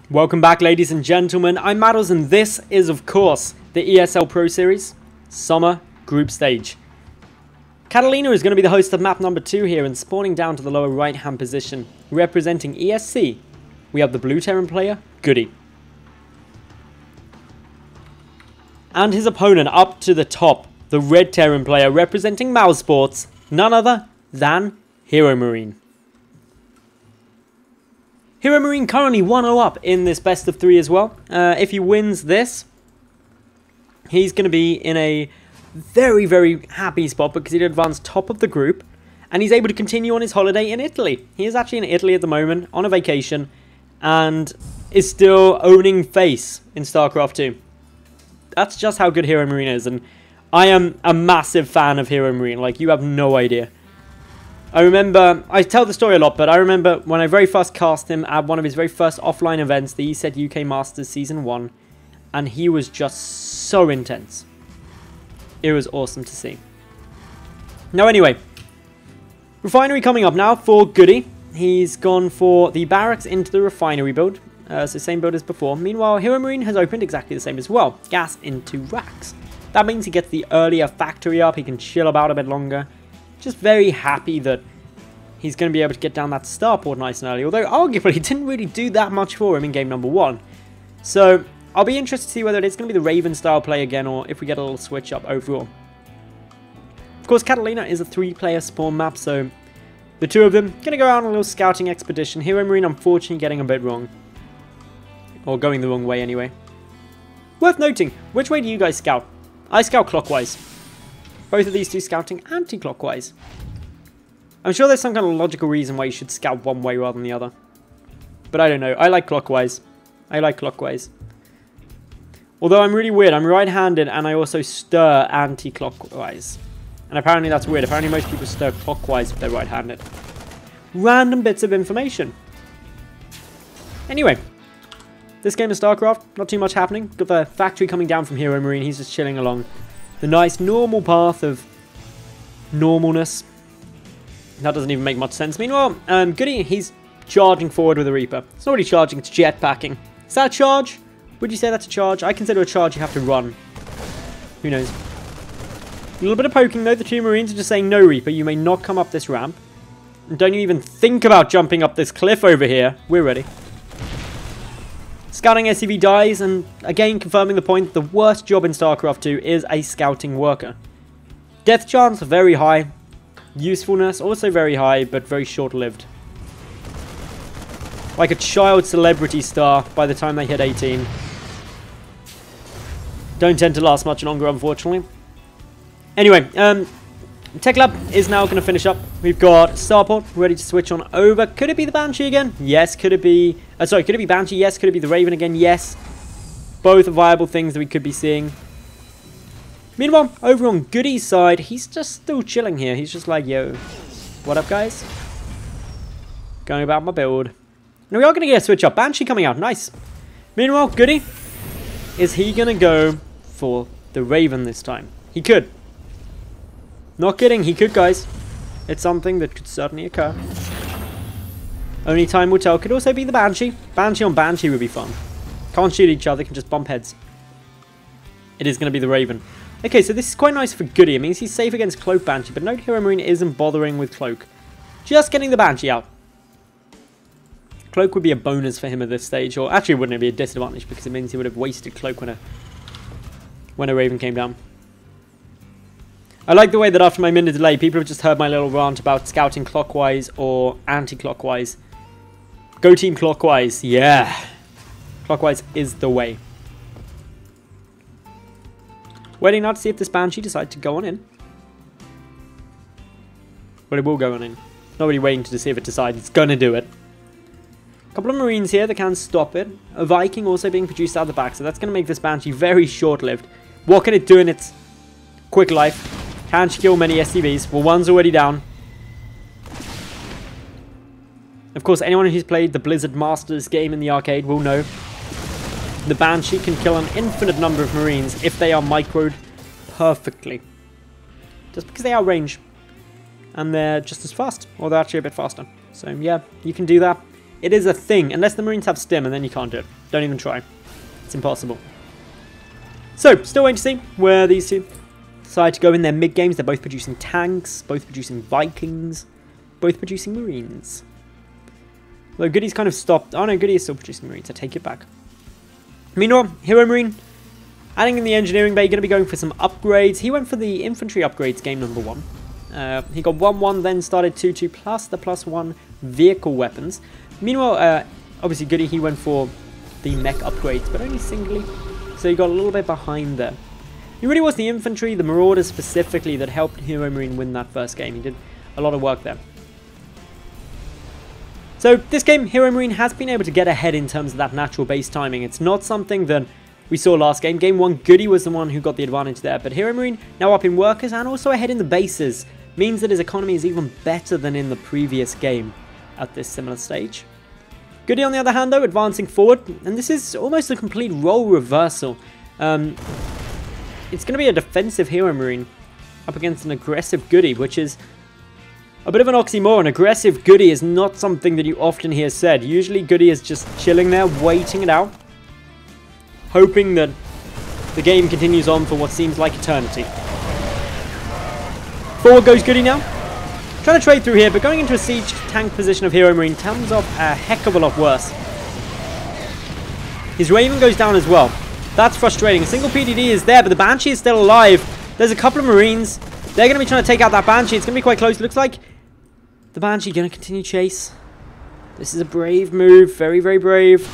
Welcome back, ladies and gentlemen. I'm Madals, and this is, of course, the ESL Pro Series Summer Group Stage. Catalina is going to be the host of map number 2 here, and spawning down to the lower right-hand position, representing ESC, we have the blue Terran player, GoOdy. And his opponent up to the top, the red Terran player, representing Mal Sports, none other than HeroMarine. HeroMarine currently 1-0 up in this best of 3 as well. If he wins this, he's going to be in a very, very happy spot because he'd advance top of the group and he's able to continue on his holiday in Italy. He is actually in Italy at the moment on a vacation and is still owning face in StarCraft 2. That's just how good HeroMarine is, and I am a massive fan of HeroMarine, like you have no idea. I remember, I tell the story a lot, but I remember when I very first cast him at one of his very first offline events, the ESET UK Masters Season 1, and he was just so intense. It was awesome to see. Now anyway, Refinery coming up now for GoOdy. He's gone for the Barracks into the Refinery build, so same build as before. Meanwhile, HeroMarine has opened exactly the same as well, Gas into Racks. That means he gets the earlier factory up, he can chill about a bit longer. Just very happy that he's going to be able to get down that starport nice and early. Although, arguably, it didn't really do that much for him in game number 1. So, I'll be interested to see whether it's going to be the Raven style play again or if we get a little switch up overall. Of course, Catalina is a 3-player spawn map, so the two of them going to go out on a little scouting expedition. HeroMarine, unfortunately, getting a bit wrong. Or going the wrong way, anyway. Worth noting, which way do you guys scout? I scout clockwise. Both of these two scouting anti-clockwise. I'm sure there's some kind of logical reason why you should scout one way rather than the other. But I don't know. I like clockwise. I like clockwise. Although I'm really weird. I'm right-handed and I also stir anti-clockwise. And apparently that's weird. Apparently most people stir clockwise if they're right-handed. Random bits of information. Anyway. This game of StarCraft, not too much happening. Got the factory coming down from HeroMarine. He's just chilling along the nice normal path of normalness. That doesn't even make much sense. Meanwhile, GoOdy, he's charging forward with a Reaper. It's not really charging, it's jetpacking. Is that a charge? Would you say that's a charge? I consider a charge you have to run. Who knows? A little bit of poking though. The two Marines are just saying, no Reaper, you may not come up this ramp. And don't you even think about jumping up this cliff over here. We're ready. Scouting SCV dies, and again confirming the point, the worst job in StarCraft 2 is a scouting worker. Death chance, very high. Usefulness, also very high, but very short-lived. Like a child celebrity star by the time they hit 18. Don't tend to last much longer, unfortunately. Anyway, Tech Lab is now going to finish up. We've got Starport ready to switch on over. Could it be the Banshee again? Yes. Could it be... sorry, could it be Banshee? Yes. Could it be the Raven again? Yes. Both viable things that we could be seeing. Meanwhile, over on GoOdy's side, he's just still chilling here. He's just like, yo, what up, guys? Going about my build. And we are going to get a switch up. Banshee coming out. Nice. Meanwhile, GoOdy, is he going to go for the Raven this time? He could. Not kidding, he could, guys. It's something that could certainly occur. Only time will tell. Could also be the Banshee. Banshee on Banshee would be fun. Can't shoot each other, can just bump heads. It is going to be the Raven. Okay, so this is quite nice for GoOdy. It means he's safe against Cloak Banshee, but note HeroMarine isn't bothering with Cloak. Just getting the Banshee out. Cloak would be a bonus for him at this stage, or actually wouldn't it be a disadvantage because it means he would have wasted Cloak when a Raven came down. I like the way that after my minute delay, people have just heard my little rant about scouting clockwise or anti-clockwise. Go team clockwise, yeah. Clockwise is the way. Waiting now to see if this Banshee decides to go on in. But it will go on in. Not really waiting to see if it decides it's going to do it. A couple of Marines here that can stop it. A Viking also being produced out the back, so that's going to make this Banshee very short-lived. What can it do in its quick life? Can she kill many SCVs? Well, one's already down. Of course, anyone who's played the Blizzard Masters game in the arcade will know the Banshee can kill an infinite number of Marines if they are microed perfectly. Just because they outrange. And they're just as fast, or they're actually a bit faster. So yeah, you can do that. It is a thing, unless the Marines have stim, and then you can't do it. Don't even try. It's impossible. So, still waiting to see where these two decide to go in their mid-games. They're both producing tanks, both producing Vikings, both producing Marines. Though GoOdy's kind of stopped. Oh no, GoOdy is still producing Marines. I take it back. Meanwhile, HeroMarine, adding in the engineering bay, going to be going for some upgrades. He went for the infantry upgrades game number 1. He got 1-1, then started 2-2, plus the +1 vehicle weapons. Meanwhile, obviously GoOdy, he went for the mech upgrades, but only singly. So he got a little bit behind there. It really was the infantry, the Marauders specifically, that helped HeroMarine win that first game. He did a lot of work there. So this game, HeroMarine has been able to get ahead in terms of that natural base timing. It's not something that we saw last game. Game 1, GoOdy was the one who got the advantage there. But HeroMarine, now up in workers and also ahead in the bases, means that his economy is even better than in the previous game at this similar stage. GoOdy, on the other hand, though, advancing forward. And this is almost a complete role reversal. It's going to be a defensive HeroMarine up against an aggressive GoOdy, which is a bit of an oxymoron. Aggressive GoOdy is not something that you often hear said. Usually GoOdy is just chilling there, waiting it out, hoping that the game continues on for what seems like eternity. Forward goes GoOdy now. Trying to trade through here, but going into a siege tank position of HeroMarine comes off a heck of a lot worse. His Raven goes down as well. That's frustrating. A single PDD is there, but the Banshee is still alive. There's a couple of Marines. They're going to be trying to take out that Banshee. It's going to be quite close. Looks like the Banshee going to continue chase. This is a brave move. Very, very brave.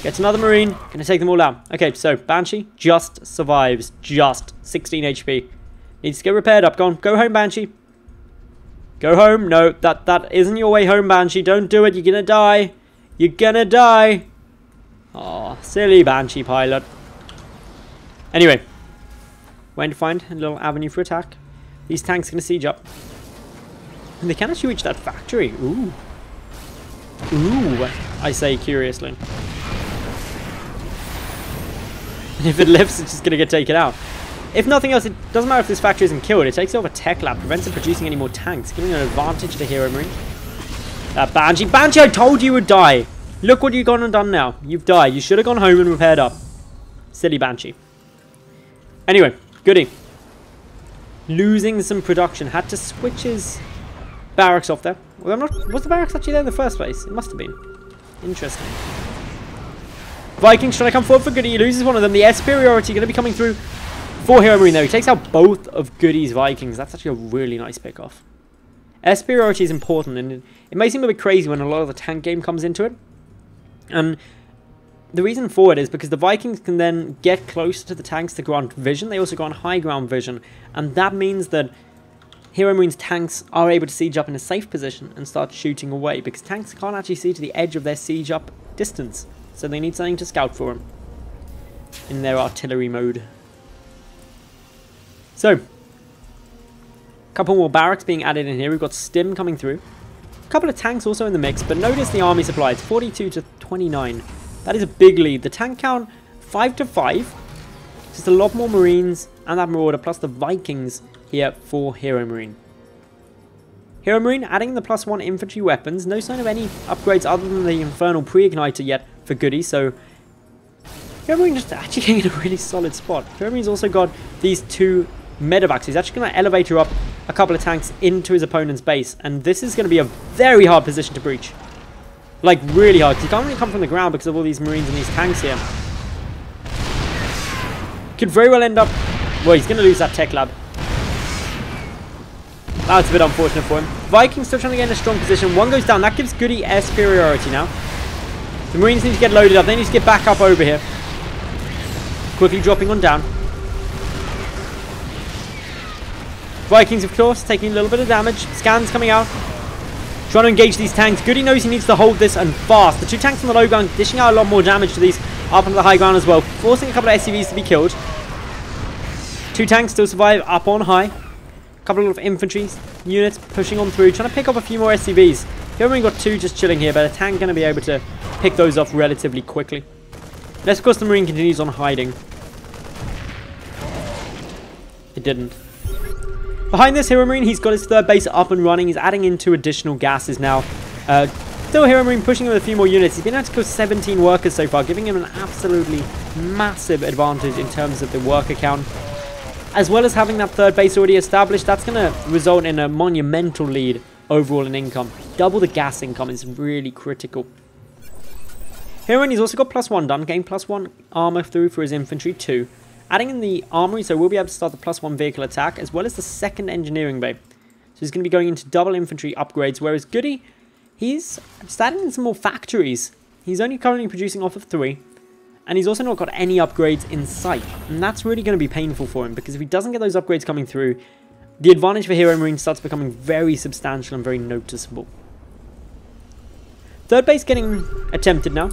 Gets another Marine. Going to take them all out. Okay, so Banshee just survives. Just 16 HP. Needs to get repaired up. Go home, Banshee. Go home. No, that isn't your way home, Banshee. Don't do it. You're going to die. You're going to die. Oh, silly Banshee pilot. Anyway. Waiting to find a little avenue for attack. These tanks are going to siege up. And they can actually reach that factory. Ooh. Ooh, I say curiously. And if it lives, it's just going to get taken out. If nothing else, it doesn't matter if this factory isn't killed. It takes over tech lab, prevents it producing any more tanks, giving an advantage to HeroMarine. That Banshee. Banshee, I told you would die. Look what you've gone and done now. You've died. You should have gone home and repaired up. Silly Banshee. Anyway, GoOdy. Losing some production. Had to switch his barracks off there. Well, was the barracks actually there in the first place? It must have been. Interesting. Vikings trying to come forward for GoOdy. He loses one of them. The air superiority going to be coming through for HeroMarine there. He takes out both of GoOdy's Vikings. That's actually a really nice pick-off. Air superiority is important, and it may seem a bit crazy when a lot of the tank game comes into it. And the reason for it is because the Vikings can then get closer to the tanks to grant vision. They also grant high ground vision. And that means that HeroMarine's tanks are able to siege up in a safe position and start shooting away. Because tanks can't actually see to the edge of their siege up distance. So they need something to scout for them in their artillery mode. So, a couple more barracks being added in here. We've got stim coming through. A couple of tanks also in the mix. But notice the army supply. It's 42 to 29. That is a big lead. The tank count, 5 to 5. Just a lot more Marines and that Marauder, plus the Vikings here for HeroMarine. HeroMarine adding the +1 infantry weapons. No sign of any upgrades other than the Infernal Pre-Igniter yet for GoOdy. So, HeroMarine just actually getting in a really solid spot. HeroMarine's also got these two medevacs. He's actually going to elevator up a couple of tanks into his opponent's base. And this is going to be a very hard position to breach. Like, really hard. He can't really come from the ground because of all these Marines and these tanks here. Could very well end up... Well, he's going to lose that tech lab. That's a bit unfortunate for him. Vikings still trying to get in a strong position. One goes down. That gives GoOdy air superiority now. The Marines need to get loaded up. They need to get back up over here. Quickly dropping on down. Vikings, of course, taking a little bit of damage. Scans coming out. Trying to engage these tanks. GoOdy knows he needs to hold this and fast. The two tanks on the low ground dishing out a lot more damage to these up onto the high ground as well. Forcing a couple of SCVs to be killed. Two tanks still survive up on high. A couple of infantry units pushing on through. Trying to pick up a few more SCVs. We've only got two just chilling here, but a tank going to be able to pick those off relatively quickly. Unless, of course, the Marine continues on hiding. It didn't. Behind this HeroMarine, he's got his third base up and running. He's adding in 2 additional gases now. Still, HeroMarine pushing him with a few more units. He's been able to kill 17 workers so far, giving him an absolutely massive advantage in terms of the worker count. As well as having that third base already established, that's going to result in a monumental lead overall in income. Double the gas income is really critical. HeroMarine's also got +1 done, getting +1 armor through for his infantry too. Adding in the armory, so we'll be able to start the +1 vehicle attack, as well as the second engineering bay. So he's going to be going into double infantry upgrades, whereas GoOdy, he's starting in some more factories. He's only currently producing off of 3. And he's also not got any upgrades in sight. And that's really going to be painful for him, because if he doesn't get those upgrades coming through, the advantage for HeroMarine starts becoming very substantial and very noticeable. Third base getting attempted now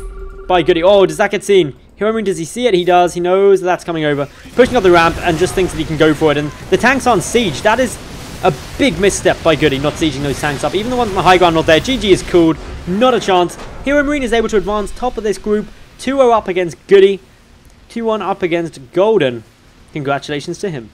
by GoOdy. Oh, does that get seen? HeroMarine, does he see it? He does. He knows that that's coming over. Pushing up the ramp and just thinks that he can go for it. And the tanks aren't sieged. That is a big misstep by GoOdy, not sieging those tanks up. Even the ones on the high ground not there. GG is cooled. Not a chance. HeroMarine is able to advance top of this group. 2-0 up against GoOdy, 2-1 up against Golden. Congratulations to him.